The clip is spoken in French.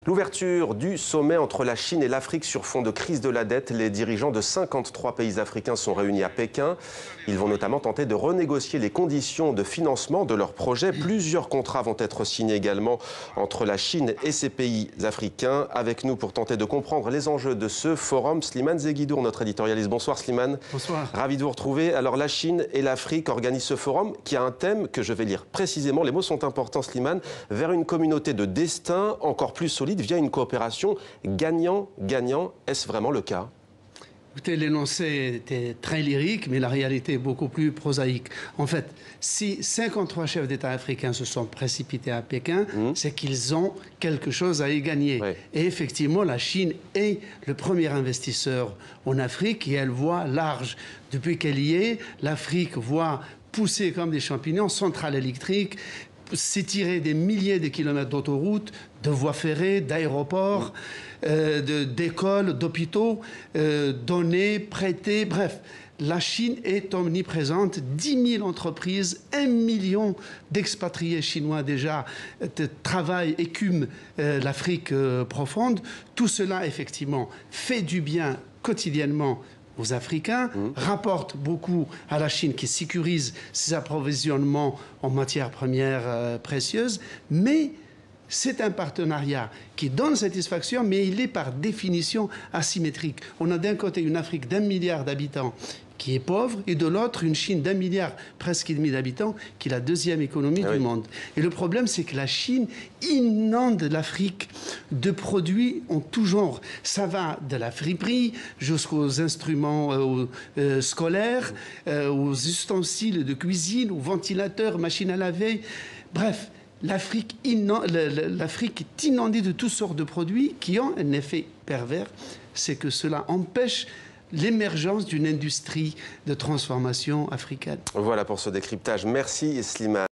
L'ouverture du sommet entre la Chine et l'Afrique sur fond de crise de la dette. Les dirigeants de 53 pays africains sont réunis à Pékin. Ils vont notamment tenter de renégocier les conditions de financement de leurs projets. Plusieurs contrats vont être signés également entre la Chine et ces pays africains. Avec nous pour tenter de comprendre les enjeux de ce forum, Slimane Zeguidour, notre éditorialiste. Bonsoir Slimane. Bonsoir. Ravi de vous retrouver. Alors la Chine et l'Afrique organisent ce forum qui a un thème que je vais lire précisément. Les mots sont importants Slimane. Vers une communauté de destin encore plus solide via une coopération gagnant-gagnant. Est-ce vraiment le cas? Écoutez, l'énoncé était très lyrique, mais la réalité est beaucoup plus prosaïque. En fait, si 53 chefs d'État africains se sont précipités à Pékin, c'est qu'ils ont quelque chose à y gagner. Ouais. Et effectivement, la Chine est le premier investisseur en Afrique et elle voit large. Depuis qu'elle y est, l'Afrique voit pousser comme des champignons, centrales électriques, s'étirer des milliers de kilomètres d'autoroutes, de voies ferrées, d'aéroports, d'écoles, d'hôpitaux, donner, prêter, bref. La Chine est omniprésente, 10 000 entreprises, 1 million d'expatriés chinois déjà travaillent, écument l'Afrique profonde. Tout cela, effectivement, fait du bien quotidiennement aux Africains, rapporte beaucoup à la Chine qui sécurise ses approvisionnements en matières premières précieuses, mais c'est un partenariat qui donne satisfaction, mais il est par définition asymétrique. On a d'un côté une Afrique d'1 milliard d'habitants qui est pauvre, et de l'autre, une Chine d'1 milliard, presque et demi d'habitants, qui est la deuxième économie du monde. Et le problème, c'est que la Chine inonde l'Afrique de produits en tout genre. Ça va de la friperie jusqu'aux instruments scolaires, aux ustensiles de cuisine, aux ventilateurs, machines à laver. Bref, l'Afrique est inondée de toutes sortes de produits qui ont un effet pervers, c'est que cela empêche l'émergence d'une industrie de transformation africaine. Voilà pour ce décryptage. Merci Slimane.